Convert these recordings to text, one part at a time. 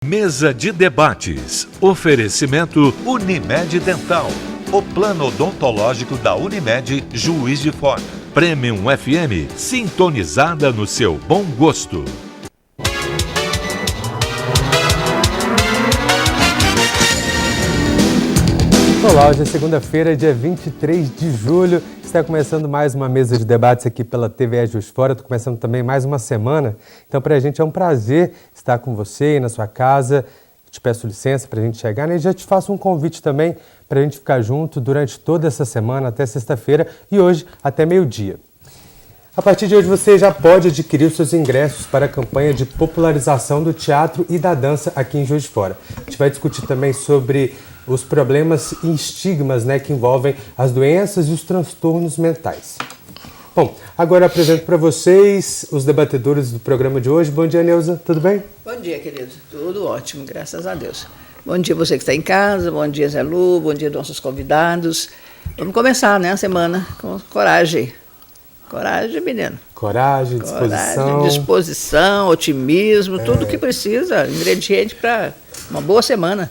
Mesa de debates. Oferecimento Unimed Dental. O plano odontológico da Unimed Juiz de Fora. Premium FM, sintonizada no seu bom gosto. Olá, hoje é segunda-feira, dia 23 de julho. Está começando mais uma mesa de debates aqui pela TVE Juiz de Fora. Estou começando também mais uma semana. Então, para a gente é um prazer estar com você e na sua casa. Te peço licença para a gente chegar, né? E já te faço um convite também para a gente ficar junto durante toda essa semana, até sexta-feira e hoje até meio-dia. A partir de hoje você já pode adquirir os seus ingressos para a campanha de popularização do teatro e da dança aqui em Juiz de Fora. A gente vai discutir também sobre os problemas e estigmas, né, que envolvem as doenças e os transtornos mentais. Bom, agora eu apresento para vocês os debatedores do programa de hoje. Bom dia, Neuza, tudo bem? Bom dia, querido. Tudo ótimo, graças a Deus. Bom dia você que está em casa, bom dia, Zé Lu, bom dia, nossos convidados. Vamos começar, né, a semana com coragem. Coragem, menino. Coragem, disposição, otimismo, tudo que precisa, ingrediente para uma boa semana.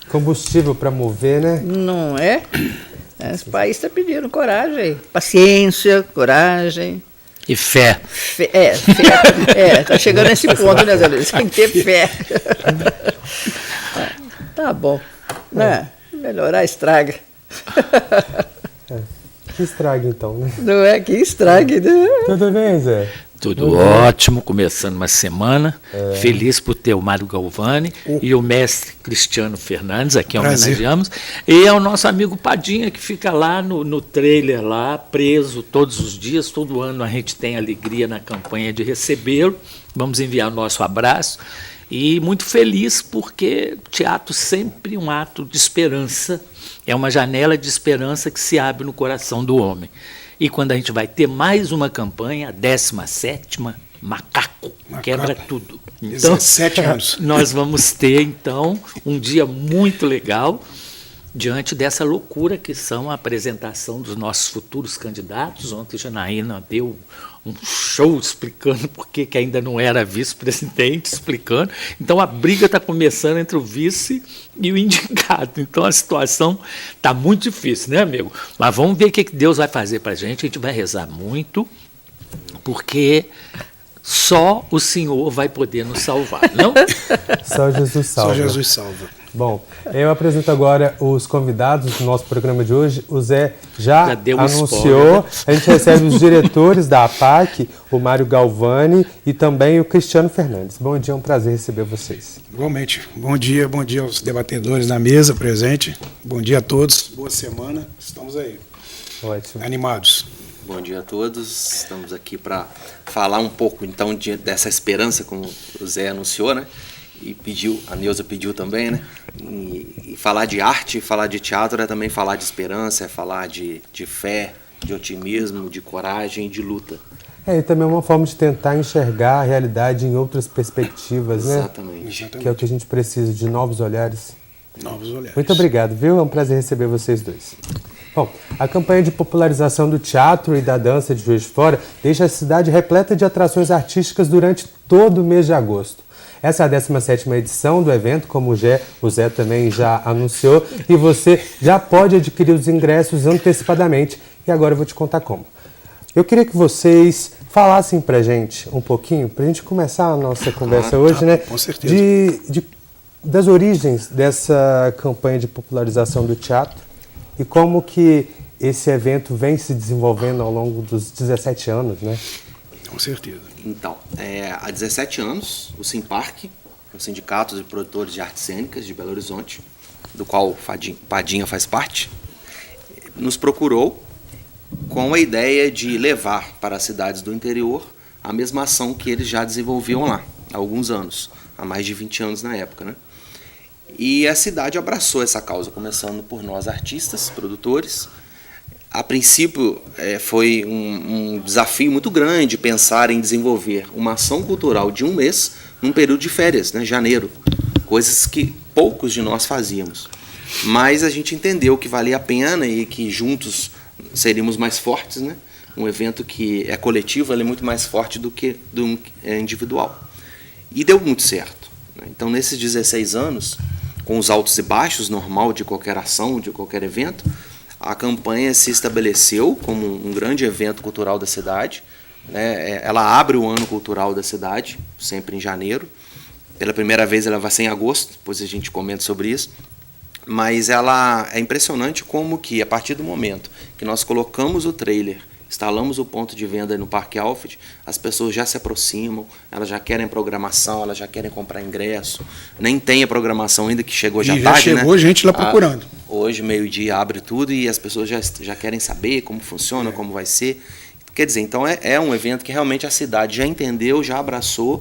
Combustível para mover, né? Não é? Esse país está pedindo coragem, paciência, coragem. E fé. Tá chegando nesse ponto, né, Zé Luiz? Tem que ter fé. Tá bom. Né? Melhorar estraga. Que estrague, então, né? Não é que estrague, né? Tudo bem, Zé? Tudo ótimo, começando uma semana. Feliz por ter o Mário Galvani e o mestre Cristiano Fernandes, aqui homenageamos. E é o nosso amigo Padinha, que fica lá no trailer, lá, preso todos os dias. Todo ano a gente tem alegria na campanha de recebê-lo. Vamos enviar o nosso abraço. E muito feliz porque teatro sempre um ato de esperança. É uma janela de esperança que se abre no coração do homem. E quando a gente vai ter mais uma campanha, a 17ª, Macaco, quebra tudo. Então, 17 anos. Nós vamos ter, então, um dia muito legal diante dessa loucura que são a apresentação dos nossos futuros candidatos. Ontem a Janaína deu um show explicando por que ainda não era vice-presidente, explicando. Então a briga está começando entre o vice e o indicado. Então a situação está muito difícil, né, amigo? Mas vamos ver o que Deus vai fazer para a gente vai rezar muito, porque só o Senhor vai poder nos salvar, não? Só Jesus salva. Só Jesus salva. Bom, eu apresento agora os convidados do nosso programa de hoje. O Zé já anunciou. Spoiler, né? A gente recebe os diretores da APAC, o Mário Galvani e também o Cristiano Fernandes. Bom dia, é um prazer receber vocês. Igualmente. Bom dia aos debatedores da mesa presente. Bom dia a todos, boa semana. Estamos aí. Ótimo. Animados. Bom dia a todos. Estamos aqui para falar um pouco, então, dessa esperança, como o Zé anunciou, né? E pediu, a Neuza pediu também, né? E falar de arte, falar de teatro é também falar de esperança, é falar de fé, de otimismo, de coragem, de luta. E também é uma forma de tentar enxergar a realidade em outras perspectivas, né? Exatamente. Que é o que a gente precisa, de novos olhares. Novos olhares. Muito obrigado, viu? É um prazer receber vocês dois. Bom, a campanha de popularização do teatro e da dança de Juiz de Fora deixa a cidade repleta de atrações artísticas durante todo o mês de agosto. Essa é a 17ª edição do evento, como o Zé também já anunciou, e você já pode adquirir os ingressos antecipadamente. E agora eu vou te contar como. Eu queria que vocês falassem pra gente um pouquinho, pra gente começar a nossa conversa hoje, né? Com certeza. Das origens dessa campanha de popularização do teatro e como que esse evento vem se desenvolvendo ao longo dos 17 anos, né? Com certeza. Então, há 17 anos, o Simparc, o Sindicato de Produtores de Artes Cênicas de Belo Horizonte, do qual o Padinha faz parte, nos procurou com a ideia de levar para as cidades do interior a mesma ação que eles já desenvolviam lá, há alguns anos, há mais de 20 anos na época, né? E a cidade abraçou essa causa, começando por nós artistas, produtores. A princípio, foi um desafio muito grande pensar em desenvolver uma ação cultural de um mês num período de férias, né, janeiro, coisas que poucos de nós fazíamos. Mas a gente entendeu que valia a pena e que juntos seríamos mais fortes, né? Um evento que é coletivo, ele é muito mais forte do que individual. E deu muito certo. né? Então, nesses 16 anos, com os altos e baixos, normal de qualquer ação, de qualquer evento, a campanha se estabeleceu como um grande evento cultural da cidade, né? Ela abre o ano cultural da cidade, sempre em janeiro. Pela primeira vez ela vai ser em agosto, depois a gente comenta sobre isso. Mas ela é impressionante como que, a partir do momento que nós colocamos o trailer, instalamos o ponto de venda no Parque Alfred, as pessoas já se aproximam, elas já querem programação, elas já querem comprar ingresso. Nem tem a programação ainda, que chegou já tarde, né? Chegou gente lá procurando. Hoje, meio-dia, abre tudo e as pessoas já querem saber como funciona, como vai ser. Quer dizer, então é um evento que realmente a cidade já entendeu, já abraçou,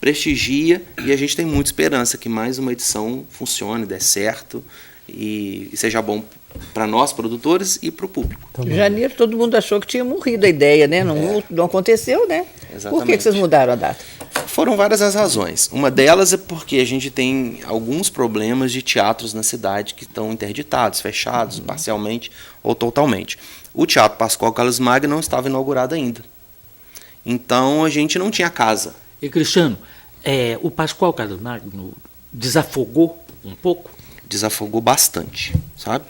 prestigia, e a gente tem muita esperança que mais uma edição funcione, dê certo e seja bom para nós, produtores, e para o público. Em janeiro todo mundo achou que tinha morrido a ideia, né? Não aconteceu, né? Exatamente. Por que vocês mudaram a data? Foram várias as razões. Uma delas é porque a gente tem alguns problemas de teatros na cidade que estão interditados, fechados, parcialmente ou totalmente. O Teatro Pascoal Carlos Magno não estava inaugurado ainda. Então a gente não tinha casa. E, Cristiano, o Pascoal Carlos Magno desafogou um pouco? Desafogou bastante, sabe?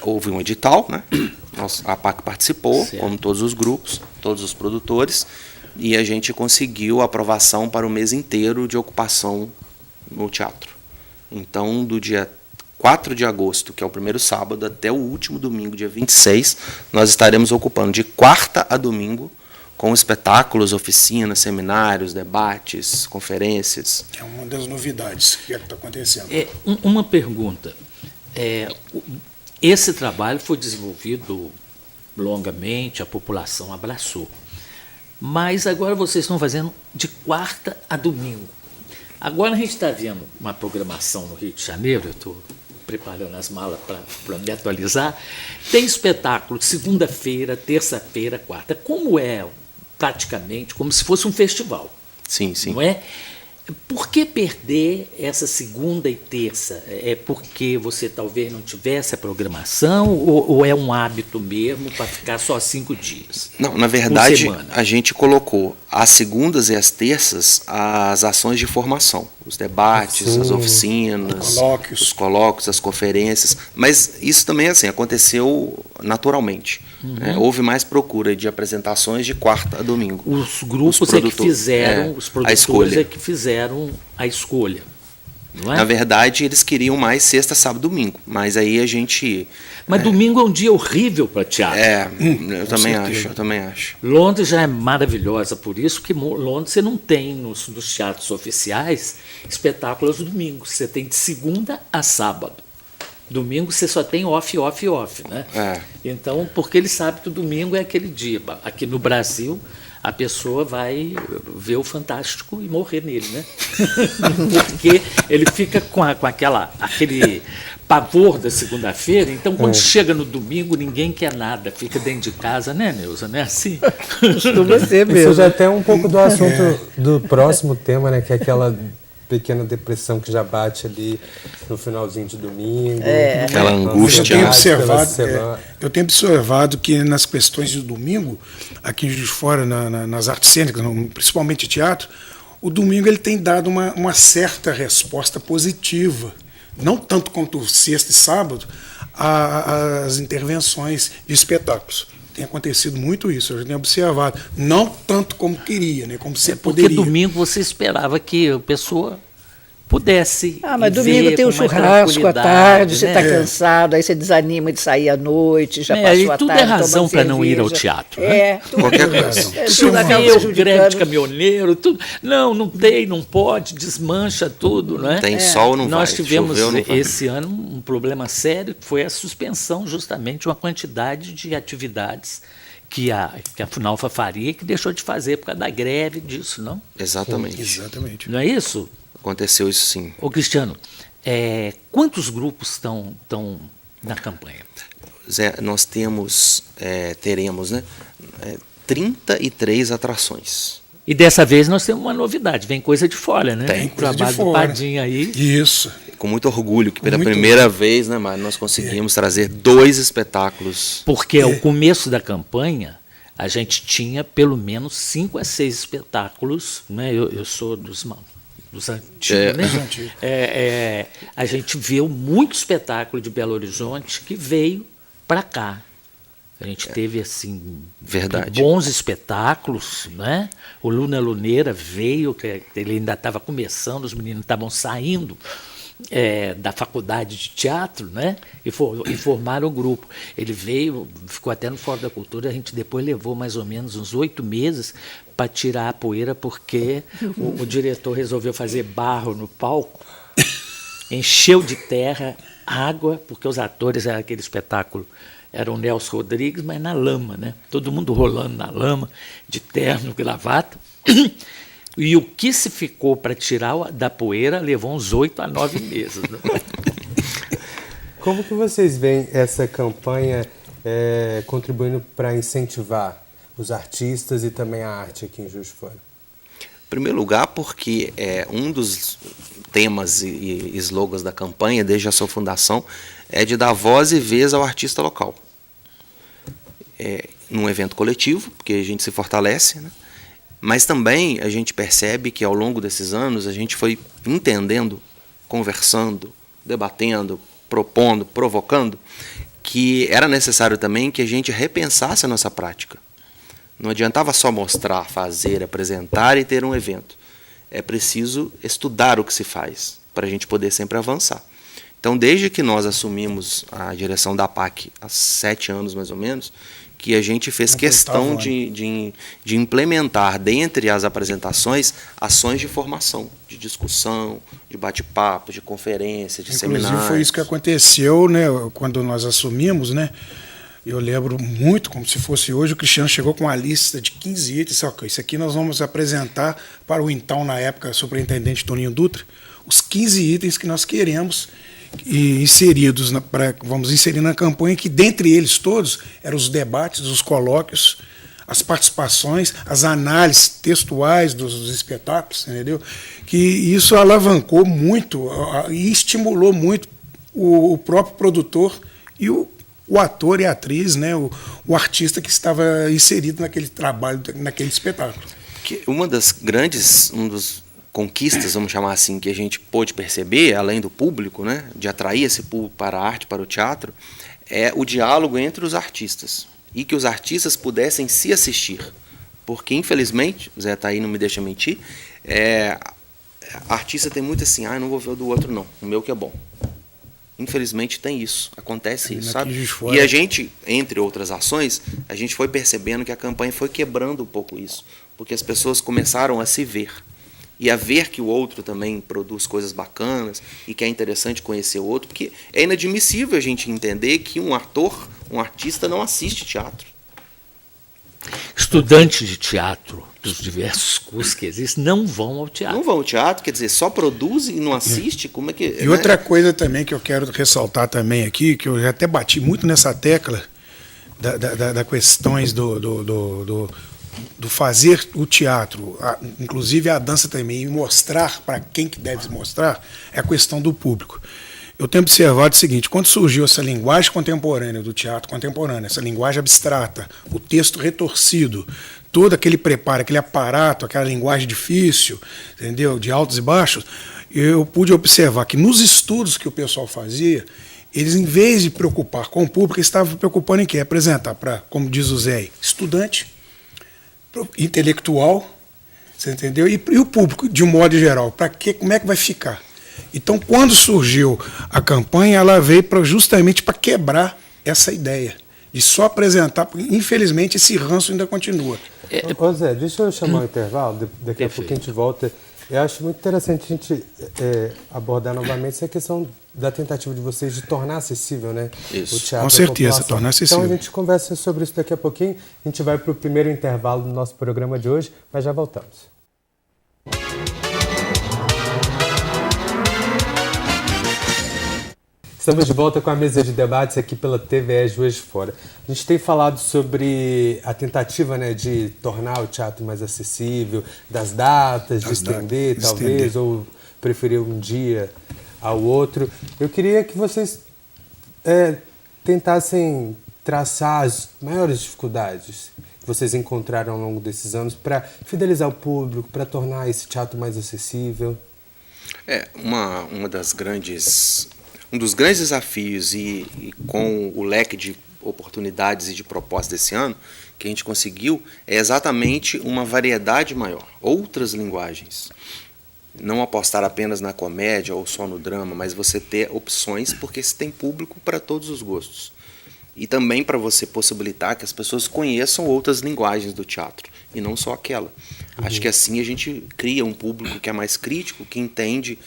Houve um edital, né? A PAC participou, certo, como todos os grupos, todos os produtores, e a gente conseguiu a aprovação para o mês inteiro de ocupação no teatro. Então, do dia 4 de agosto, que é o primeiro sábado, até o último domingo, dia 26, nós estaremos ocupando de quarta a domingo, com espetáculos, oficinas, seminários, debates, conferências. É uma das novidades que está acontecendo. Uma pergunta. Esse trabalho foi desenvolvido longamente, a população abraçou. Mas agora vocês estão fazendo de quarta a domingo. Agora a gente está vendo uma programação no Rio de Janeiro, eu estou preparando as malas para me atualizar. Tem espetáculo de segunda-feira, terça-feira, quarta. Como é praticamente como se fosse um festival. Sim, sim. Não é? Por que perder essa segunda e terça? É porque você talvez não tivesse a programação ou é um hábito mesmo para ficar só 5 dias? Não, na verdade, a gente colocou as segundas e as terças as ações de formação, os debates, as oficinas, os colóquios, as conferências, mas isso também assim, aconteceu naturalmente. Né? Houve mais procura de apresentações de quarta a domingo. Os grupos que fizeram, os produtores que fizeram a escolha. Não é? Na verdade, eles queriam mais sexta, sábado, domingo, mas aí a gente... Mas domingo é um dia horrível para teatro. Eu também acho. Londres já é maravilhosa, por isso que Londres você não tem nos teatros oficiais espetáculos domingos, você tem de segunda a sábado. Domingo você só tem off, né? Então, porque ele sabe que o domingo é aquele dia. Aqui no Brasil, a pessoa vai ver o Fantástico e morrer nele, né? Porque ele fica com aquele pavor da segunda-feira, então quando chega no domingo ninguém quer nada, fica dentro de casa, né, Neuza? Não é assim? Costuma ser mesmo. Isso já tem um pouco do assunto do próximo tema, né? Que é aquela pequena depressão que já bate ali no finalzinho de domingo. Aquela angústia. Eu tenho observado que nas questões de domingo, aqui de fora, nas artes cênicas, principalmente teatro, o domingo ele tem dado uma certa resposta positiva. Não tanto quanto sexta e sábado, as intervenções de espetáculos. Tem acontecido muito isso, eu já tenho observado. Não tanto como queria, né, como você poderia. Porque domingo você esperava que a pessoa pudesse. Mas domingo tem o churrasco à tarde, você está cansado, aí você desanima de sair à noite, já passou a tarde. Tudo é razão para não ir ao teatro. Qualquer coisa. Choveu, greve de caminhoneiro, tudo. Não tem, não pode, desmancha tudo, não é? Tem sol, não vai. Nós tivemos esse ano um problema sério, que foi a suspensão justamente de uma quantidade de atividades que a Funalfa faria, que deixou de fazer por causa da greve disso, não? Exatamente. Não é isso? Aconteceu isso sim. Ô Cristiano, quantos grupos estão na campanha? Zé, nós teremos, né, 33 atrações. E dessa vez nós temos uma novidade, vem coisa de fora, né? Tem coisa trabalho de fora. Do Padinha aí. Isso. Com muito orgulho, que pela primeira vez, né, Mário, nós conseguimos trazer 2 espetáculos. Porque ao começo da campanha, a gente tinha pelo menos 5 a 6 espetáculos, né? Eu sou dos dos antigos, né? Dos antigos. A gente viu muito espetáculo de Belo Horizonte que veio para cá. A gente teve assim Verdade. bons espetáculos, né? O Luna Luneira veio, que ele ainda estava começando, os meninos estavam saindo da faculdade de teatro, né? E formaram o grupo. Ele veio, ficou até no Fórum da Cultura, a gente depois levou mais ou menos uns 8 meses para tirar a poeira, porque o diretor resolveu fazer barro no palco, encheu de terra, água, porque os atores eram aquele espetáculo. Era o Nelson Rodrigues, mas na lama, né? Todo mundo rolando na lama, de terno, gravata. E o que se ficou para tirar da poeira levou uns 8 a 9 meses. Né? Como que vocês veem essa campanha contribuindo para incentivar os artistas e também a arte aqui em Juiz de Fora? Em primeiro lugar, porque um dos temas e slogans da campanha, desde a sua fundação, é de dar voz e vez ao artista local. Num evento coletivo, porque a gente se fortalece, né? Mas também a gente percebe que ao longo desses anos a gente foi entendendo, conversando, debatendo, propondo, provocando, que era necessário também que a gente repensasse a nossa prática. Não adiantava só mostrar, fazer, apresentar e ter um evento. É preciso estudar o que se faz para a gente poder sempre avançar. Então, desde que nós assumimos a direção da PAC há 7 anos, mais ou menos, que a gente fez questão de implementar, dentre as apresentações, ações de formação, de discussão, de bate-papo, de conferência, de seminários. Inclusive, foi isso que aconteceu, né, quando nós assumimos, né? Eu lembro muito, como se fosse hoje, o Cristiano chegou com uma lista de 15 itens. Isso aqui nós vamos apresentar para o então, na época, superintendente Toninho Dutra, os 15 itens que nós queremos inseridos, vamos inserir na campanha, que dentre eles todos eram os debates, os colóquios, as participações, as análises textuais dos espetáculos, entendeu? Que isso alavancou muito e estimulou muito o próprio produtor e o ator e a atriz, né, o artista que estava inserido naquele trabalho, naquele espetáculo. Uma das grandes conquistas, vamos chamar assim, que a gente pôde perceber, além do público, né, de atrair esse público para a arte, para o teatro, é o diálogo entre os artistas e que os artistas pudessem se assistir. Porque, infelizmente, o Zé está aí, não me deixa mentir, artista tem muito assim, não vou ver o do outro não, o meu que é bom. Infelizmente tem isso, acontece isso, sabe? E a gente, entre outras ações, a gente foi percebendo que a campanha foi quebrando um pouco isso, porque as pessoas começaram a se ver e a ver que o outro também produz coisas bacanas e que é interessante conhecer o outro, porque é inadmissível a gente entender que um ator, um artista não assiste teatro. Estudantes de teatro dos diversos cursos que existem não vão ao teatro. Não vão ao teatro, quer dizer, só produz e não assiste? Como é que... E outra coisa também que eu quero ressaltar também aqui, que eu já até bati muito nessa tecla, da questões do fazer o teatro, inclusive a dança também, e mostrar para quem que deve mostrar, é a questão do público. Eu tenho observado o seguinte, quando surgiu essa linguagem contemporânea do teatro contemporâneo, essa linguagem abstrata, o texto retorcido, todo aquele preparo, aquele aparato, aquela linguagem difícil, entendeu, de altos e baixos, eu pude observar que nos estudos que o pessoal fazia, eles, em vez de preocupar com o público, estavam preocupando em quê? Apresentar para, como diz o Zé, estudante, intelectual, você entendeu? E o público, de um modo geral, para quê? Como é que vai ficar? Então, quando surgiu a campanha, ela veio justamente para quebrar essa ideia de só apresentar, porque, infelizmente, esse ranço ainda continua. Ô Zé, deixa eu chamar o intervalo, daqui a pouco a gente volta. Eu acho muito interessante a gente abordar novamente essa questão da tentativa de vocês de tornar acessível, né, isso. O teatro. Com certeza, tornar acessível. Então a gente conversa sobre isso daqui a pouquinho. A gente vai para o primeiro intervalo do nosso programa de hoje, mas já voltamos. Estamos de volta com a mesa de debates aqui pela TVE Juiz de Fora. A gente tem falado sobre a tentativa, né, de tornar o teatro mais acessível, das datas, de estender, talvez, ou preferir um dia ao outro. Eu queria que vocês tentassem traçar as maiores dificuldades que vocês encontraram ao longo desses anos para fidelizar o público, para tornar esse teatro mais acessível. Um dos grandes desafios e com o leque de oportunidades e de propostas desse ano que a gente conseguiu é exatamente uma variedade maior, outras linguagens. Não apostar apenas na comédia ou só no drama, mas você ter opções, porque você tem público para todos os gostos. E também para você possibilitar que as pessoas conheçam outras linguagens do teatro, e não só aquela. Acho que assim a gente cria um público que é mais crítico, que entende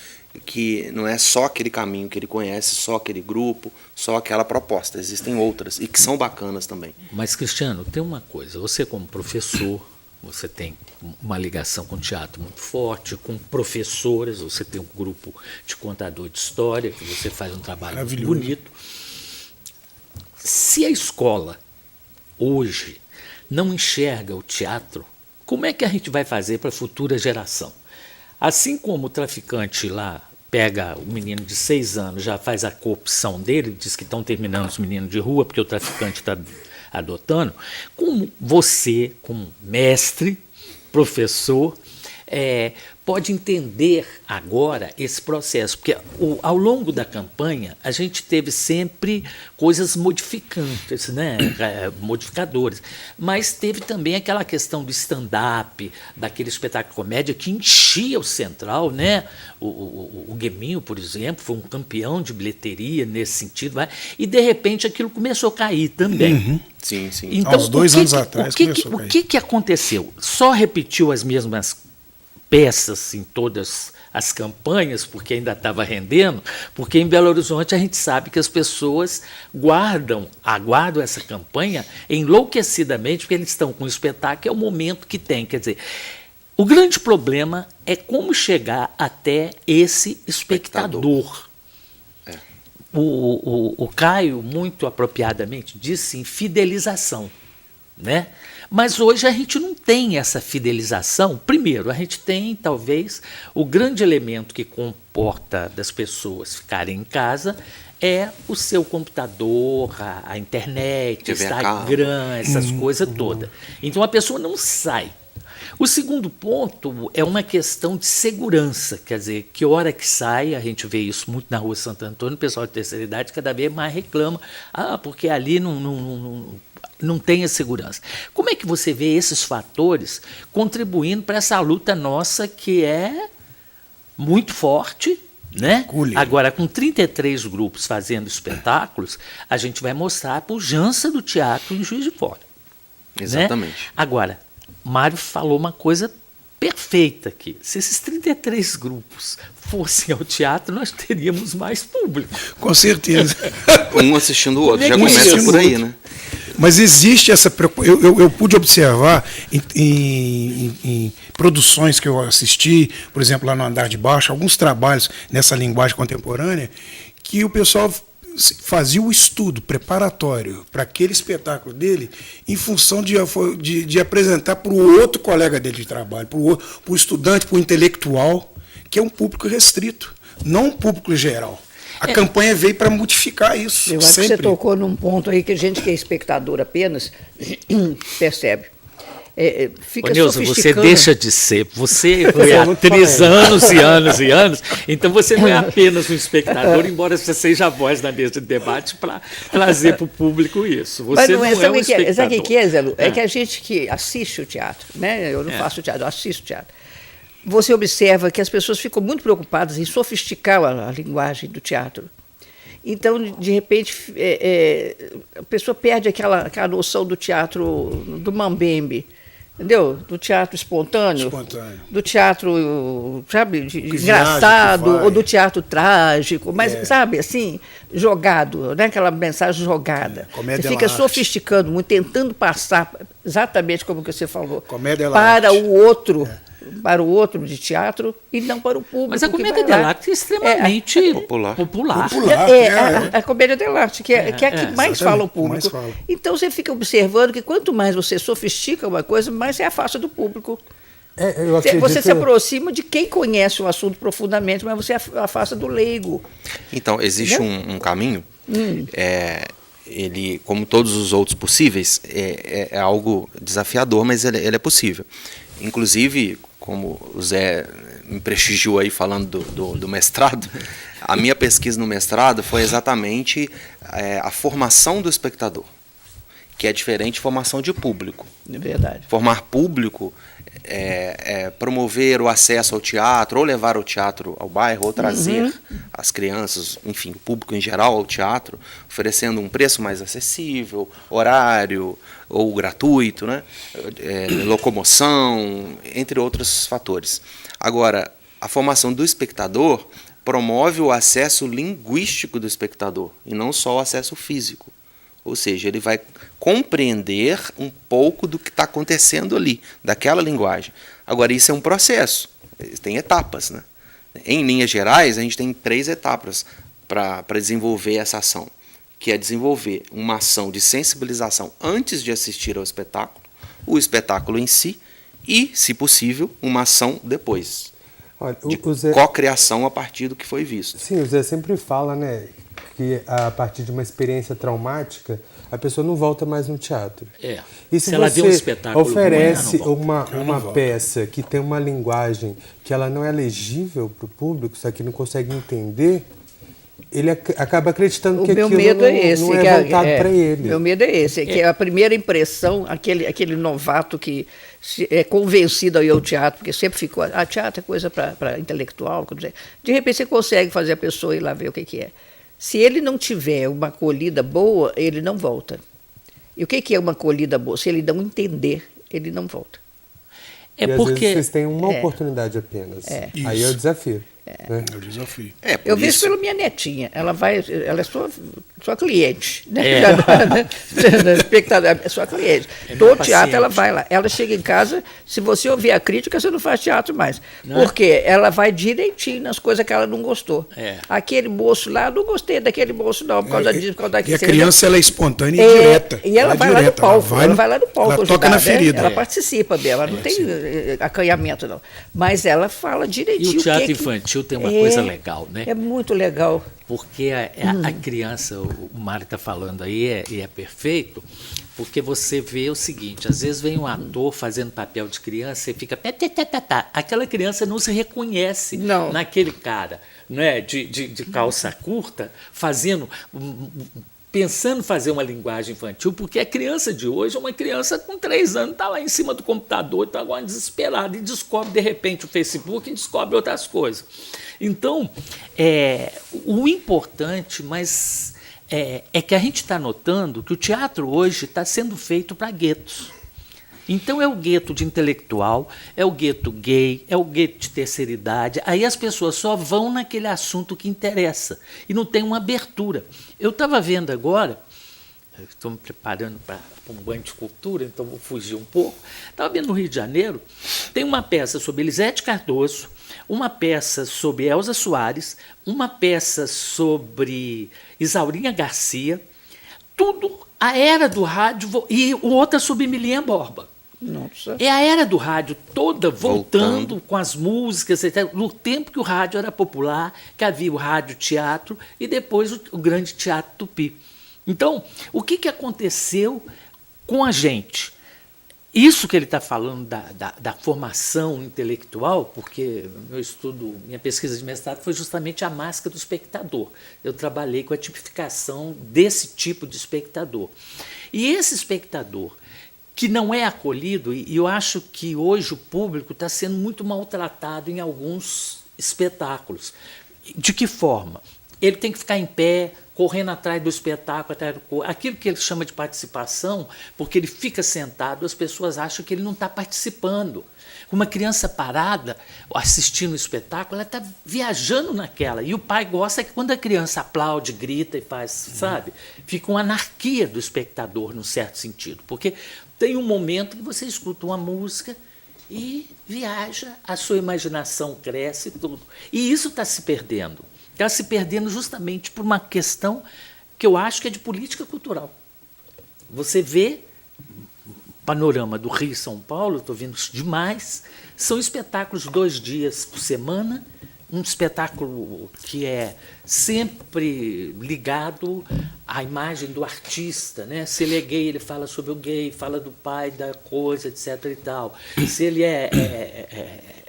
que não é só aquele caminho que ele conhece, só aquele grupo, só aquela proposta. Existem outras, e que são bacanas também. Mas, Cristiano, tem uma coisa. Você, como professor, você tem uma ligação com o teatro muito forte, com professoras, você tem um grupo de contador de história, que você faz um trabalho muito bonito. Se a escola, hoje, não enxerga o teatro, como é que a gente vai fazer para a futura geração? Assim como o traficante lá pega o menino de 6 anos, já faz a corrupção dele, diz que estão terminando os meninos de rua porque o traficante está adotando, como você, como mestre, professor, pode entender agora esse processo, porque ao longo da campanha a gente teve sempre coisas modificantes, né? Modificadoras, mas teve também aquela questão do stand-up, daquele espetáculo de comédia que enchia o Central, né? O Gueminho, por exemplo, foi um campeão de bilheteria nesse sentido, né? E de repente aquilo começou a cair também. Uhum. Sim, sim. Então, há uns 2 anos atrás começou a cair. O que aconteceu? Só repetiu as mesmas peças em todas as campanhas, porque ainda estava rendendo, porque em Belo Horizonte a gente sabe que as pessoas aguardam essa campanha enlouquecidamente, porque eles estão com o espetáculo, é o momento que tem. Quer dizer, o grande problema é como chegar até esse espectador. O Caio, muito apropriadamente, disse em fidelização, né? Mas hoje a gente não tem essa fidelização. Primeiro, a gente tem, talvez, o grande elemento que comporta das pessoas ficarem em casa é o seu computador, a internet, Instagram, essas coisas todas. Então a pessoa não sai. O segundo ponto é uma questão de segurança, quer dizer, que hora que sai, a gente vê isso muito na Rua Santo Antônio, o pessoal de terceira idade cada vez mais reclama, porque ali não tem a segurança. Como é que você vê esses fatores contribuindo para essa luta nossa que é muito forte, né? Agora, com 33 grupos fazendo espetáculos, a gente vai mostrar a pujança do teatro em Juiz de Fora. Exatamente. Né? Agora, Mário falou uma coisa perfeita aqui. Se esses 33 grupos fossem ao teatro, nós teríamos mais público. Com certeza. Um assistindo o outro. Já começa por aí, né? Mas existe essa preocupação. Eu pude observar em produções que eu assisti, por exemplo, lá no Andar de Baixo, alguns trabalhos nessa linguagem contemporânea, que o pessoal fazia o estudo preparatório para aquele espetáculo dele em função de apresentar para o outro colega dele de trabalho, para o estudante, para o intelectual, que é um público restrito, não um público geral. A campanha veio para modificar isso. Eu acho que você tocou num ponto aí que a gente que é espectador apenas percebe. Fica Nilson, você deixa de ser. Você foi atriz anos e anos e anos, então você não é apenas um espectador, embora você seja a voz na mesa de debate para trazer para o público isso. Você não é um espectador. Sabe o que é, Zé Lu? É que a gente que assiste o teatro, né? Eu não faço teatro, eu assisto teatro. Você observa que as pessoas ficam muito preocupadas em sofisticar a linguagem do teatro. Então, de repente, a pessoa perde aquela noção do teatro do mambembe, entendeu? Do teatro espontâneo. Do teatro, sabe, engraçado, ou do teatro trágico, mas, sabe, assim, jogado, né? Aquela mensagem jogada. Você fica sofisticando muito, tentando passar exatamente como que você falou, para o outro. Para o outro de teatro e não para o público. Mas a comédia dell'arte é extremamente popular. A comédia dell'arte, que é a que mais fala o público. Então você fica observando que quanto mais você sofistica uma coisa, mais você afasta do público. Você se aproxima de quem conhece o assunto profundamente, mas você afasta do leigo. Então, existe um caminho, ele, como todos os outros possíveis, é algo desafiador, mas ele é possível. Inclusive, como o Zé me prestigiou aí falando do mestrado, a minha pesquisa no mestrado foi exatamente a formação do espectador, que é diferente de formação de público. É verdade. Formar público promover o acesso ao teatro, ou levar o teatro ao bairro, ou trazer as crianças, enfim, o público em geral ao teatro, oferecendo um preço mais acessível, horário ou gratuito, né? Locomoção, entre outros fatores. Agora, a formação do espectador promove o acesso linguístico do espectador, e não só o acesso físico. Ou seja, ele vai compreender um pouco do que está acontecendo ali, daquela linguagem. Agora, isso é um processo, tem etapas, né? Em linhas gerais, a gente tem 3 etapas para desenvolver essa ação, que é desenvolver uma ação de sensibilização antes de assistir ao espetáculo, o espetáculo em si, e, se possível, uma ação depois. Olha, de co-criação a partir do que foi visto. Sim, o Zé sempre fala, né, que a partir de uma experiência traumática, a pessoa não volta mais no teatro. E se ela você vê um espetáculo oferece ruim, uma peça que tem uma linguagem que ela não é legível para o público, só que não consegue entender, ele acaba acreditando que aquilo não é voltado para ele. Meu medo é esse, que é a primeira impressão, aquele novato que é convencido a ir ao teatro, porque sempre ficou, teatro é coisa para intelectual, de repente você consegue fazer a pessoa ir lá ver o que é. Se ele não tiver uma acolhida boa, ele não volta. E o que é uma acolhida boa? Se ele não entender, ele não volta. E às vezes vocês têm uma oportunidade apenas. Aí é o desafio. Né? É o desafio. Eu vejo pela minha netinha, ela é sua cliente, né? Espectadora, é sua cliente. Todo teatro ela vai lá. Ela chega em casa, se você ouvir a crítica, você não faz teatro mais. Porque ela vai direitinho nas coisas que ela não gostou. Aquele moço lá, não gostei daquele moço não, por causa disso, por causa daquilo. E a criança ela é espontânea e direta. E ela vai lá no palco. Ela vai lá no palco. Ela toca na ferida. Ela participa mesmo, ela não tem acanhamento não. Mas ela fala direitinho. E o teatro infantil tem uma coisa legal, né? É muito legal. Porque a criança, o Mário está falando aí, e é perfeito, porque você vê o seguinte, às vezes vem um ator fazendo papel de criança e fica... Aquela criança não se reconhece naquele cara, né, de calça curta, pensando em fazer uma linguagem infantil, porque a criança de hoje é uma criança com 3 anos, está lá em cima do computador, está agora desesperada e descobre, de repente, o Facebook e descobre outras coisas. Então, o importante, mas é que a gente está notando que o teatro hoje está sendo feito para guetos. Então é o gueto de intelectual, é o gueto gay, é o gueto de terceira idade. Aí as pessoas só vão naquele assunto que interessa e não tem uma abertura. Eu estava vendo agora, estou me preparando para um banho de cultura, então vou fugir um pouco. Estava vendo no Rio de Janeiro, tem uma peça sobre Elisete Cardoso, uma peça sobre Elza Soares, uma peça sobre Isaurinha Garcia, tudo a era do rádio e outra sobre Milinha Borba. Nossa. É a era do rádio toda voltando com as músicas, etc., no tempo que o rádio era popular, que havia o rádio teatro e depois o grande teatro Tupi. Então, o que aconteceu com a gente? Isso que ele está falando da formação intelectual, porque minha pesquisa de mestrado foi justamente a máscara do espectador. Eu trabalhei com a tipificação desse tipo de espectador. E esse espectador que não é acolhido, e eu acho que hoje o público está sendo muito maltratado em alguns espetáculos. De que forma? Ele tem que ficar em pé, correndo atrás do espetáculo, aquilo que ele chama de participação, porque ele fica sentado, as pessoas acham que ele não está participando. Uma criança parada, assistindo o espetáculo, ela está viajando naquela. E o pai gosta que quando a criança aplaude, grita e faz, sabe? Fica uma anarquia do espectador, num certo sentido. Porque tem um momento que você escuta uma música e viaja, a sua imaginação cresce e tudo. E isso está se perdendo. Está se perdendo justamente por uma questão que eu acho que é de política cultural. Você vê panorama do Rio e São Paulo, estou vendo isso demais, são espetáculos 2 dias por semana, um espetáculo que é sempre ligado à imagem do artista, né? Se ele é gay, ele fala sobre o gay, fala do pai, da coisa, etc. e tal. Se ele é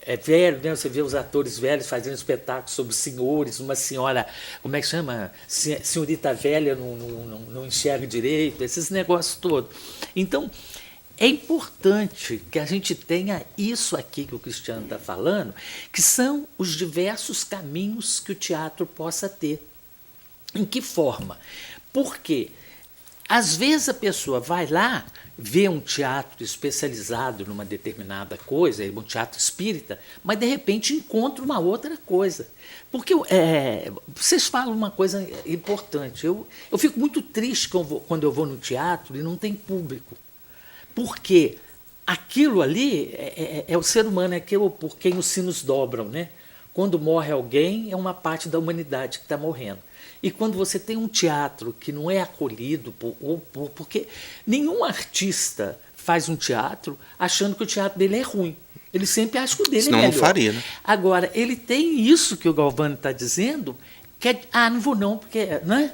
é velho, né? Você vê os atores velhos fazendo espetáculos sobre senhores, uma senhora, como é que chama? Senhorita velha não enxerga direito, esses negócios todos. Então, é importante que a gente tenha isso aqui que o Cristiano está falando, que são os diversos caminhos que o teatro possa ter. Em que forma? Porque, às vezes, a pessoa vai lá, vê um teatro especializado numa determinada coisa, um teatro espírita, mas, de repente, encontra uma outra coisa. Porque vocês falam uma coisa importante. Eu fico muito triste quando eu vou no teatro e não tem público. Porque aquilo ali é o ser humano, é aquilo por quem os sinos dobram, né? Quando morre alguém, é uma parte da humanidade que está morrendo. E quando você tem um teatro que não é acolhido, porque nenhum artista faz um teatro achando que o teatro dele é ruim. Ele sempre acha que o dele Senão é melhor. não faria, né? Agora, ele tem isso que o Galvani está dizendo, que não vou não, porque... Né?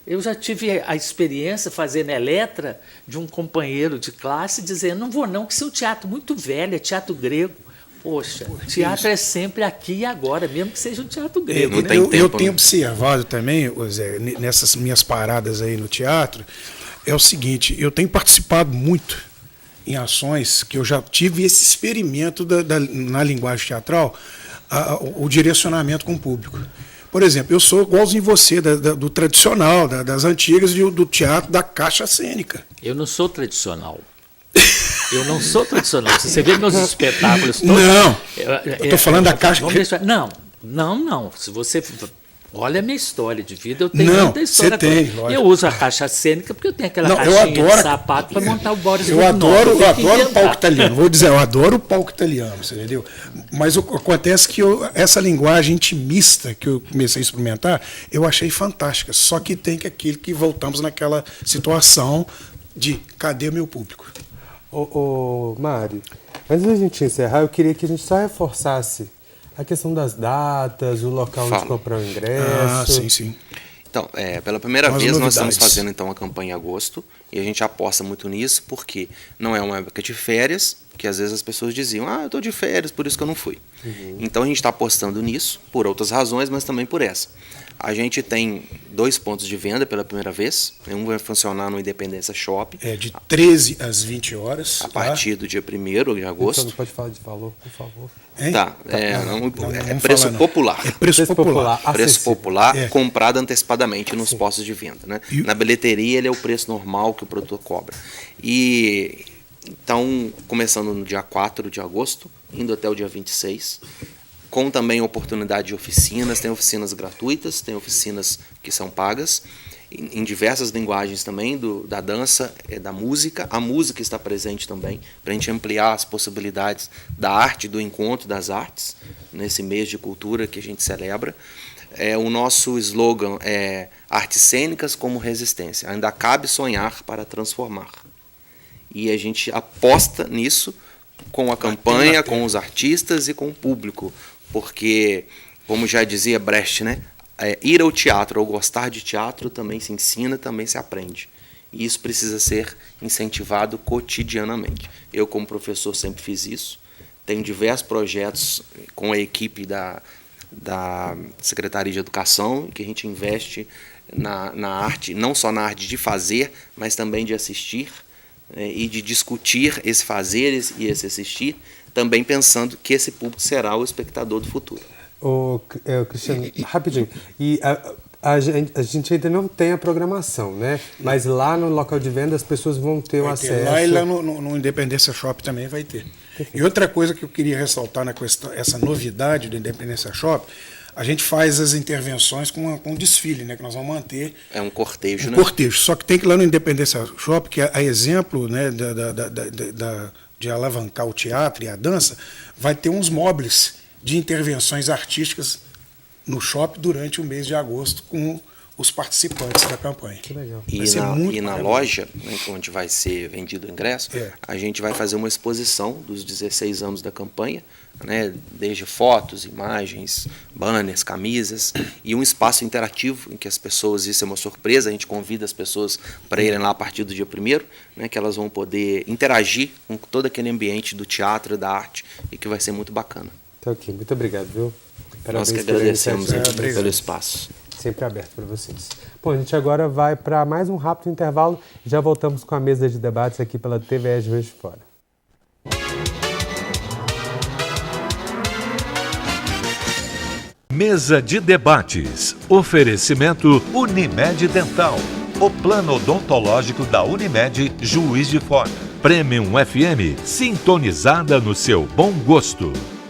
Eu já tive a experiência, fazendo Eletra, de um companheiro de classe, dizendo, não vou não, que isso é um teatro muito velho, é teatro grego. Poxa, teatro é sempre aqui e agora, mesmo que seja um teatro grego. Não né? tem tempo, Eu tenho né? observado também, Zé, nessas minhas paradas aí no teatro, é o seguinte, eu tenho participado muito em ações que eu já tive esse experimento na linguagem teatral, o direcionamento com o público. Por exemplo, eu sou igualzinho você, do tradicional, das antigas, do teatro da caixa cênica. Eu não sou tradicional. Eu não sou tradicional. Se você vê meus espetáculos todos... Não, eu estou falando da caixa... Não. Se você... Olha a minha história de vida, eu tenho Não, muita história. você tem, lógico. Eu uso a caixa cênica porque eu tenho aquela Não, caixinha eu adoro, de sapato para montar o Boris Eu Godunov. adoro tenho que o inventar. palco italiano. Vou dizer, eu adoro o palco italiano, você entendeu? Mas acontece que essa linguagem intimista que eu comecei a experimentar, eu achei fantástica. Só que tem aquele que voltamos naquela situação de cadê o meu público? Ô, Mário, antes da gente encerrar, eu queria que a gente só reforçasse a questão das datas, o local onde Fala. comprar o ingresso. Sim. Então, pela primeira As vez nós novidades. estamos fazendo então a campanha em agosto e a gente aposta muito nisso porque não é uma época de férias, que às vezes as pessoas diziam, eu estou de férias, por isso que eu não fui. Então a gente está apostando nisso, por outras razões, mas também por essa. A gente tem 2 pontos de venda pela primeira vez, um vai funcionar no Independência Shopping, De 13 às 20 horas. a partir do dia 1º de Você agosto. não pode falar de valor, por favor. Hein? Tá, Não vamos preço falar, não. popular. É preço popular. Preço acessível. popular, É. comprado antecipadamente nos postos de venda. Né? E- Na bilheteria, ele é o preço normal que o produtor cobra. E então, começando no dia 4 de agosto, indo até o dia 26, com também oportunidade de oficinas, tem oficinas gratuitas, tem oficinas que são pagas, em diversas linguagens também, da dança, da música. A música está presente também, para a gente ampliar as possibilidades da arte, do encontro das artes, nesse mês de cultura que a gente celebra. O nosso slogan é Artes Cênicas como Resistência. Ainda cabe sonhar para transformar. E a gente aposta nisso com a campanha, com os artistas e com o público. Porque, como já dizia Brecht, né? Ir ao teatro ou gostar de teatro também se ensina, também se aprende. E isso precisa ser incentivado cotidianamente. Eu, como professor, sempre fiz isso. Tenho diversos projetos com a equipe da Secretaria de Educação, que a gente investe na arte, não só na arte de fazer, mas também de assistir, e de discutir esse fazer e esse assistir, também pensando que esse público será o espectador do futuro. Cristiano, rapidinho. E a gente ainda não tem a programação, né? Mas lá no local de venda as pessoas vão ter o Vai ter acesso. lá e lá no Independência Shop também vai ter. E outra coisa que eu queria ressaltar na questão, essa novidade do Independência Shop, a gente faz as intervenções com desfile, né? Que nós vamos manter. É um cortejo, Um né? cortejo. Só que tem que ir lá no Independência Shop, que é a exemplo, né, de alavancar o teatro e a dança, vai ter uns móveis de intervenções artísticas no shopping durante o mês de agosto com os participantes da campanha. Que legal. E Vai ser muito na maravilhoso. loja, né, onde vai ser vendido o ingresso, a gente vai fazer uma exposição dos 16 anos da campanha, né, desde fotos, imagens, banners, camisas, e um espaço interativo em que as pessoas, isso é uma surpresa, a gente convida as pessoas para irem lá a partir do dia 1º, né, que elas vão poder interagir com todo aquele ambiente do teatro e da arte, e que vai ser muito bacana. Tá ok, muito obrigado, viu? Nós que pela agradecemos iniciativa. pelo espaço. Sempre aberto para vocês. Bom, a gente agora vai para mais um rápido intervalo e já voltamos com a mesa de debates aqui pela TVE Juiz de Fora. Mesa de debates. Oferecimento Unimed Dental. O plano odontológico da Unimed Juiz de Fora. Premium FM, sintonizada no seu bom gosto.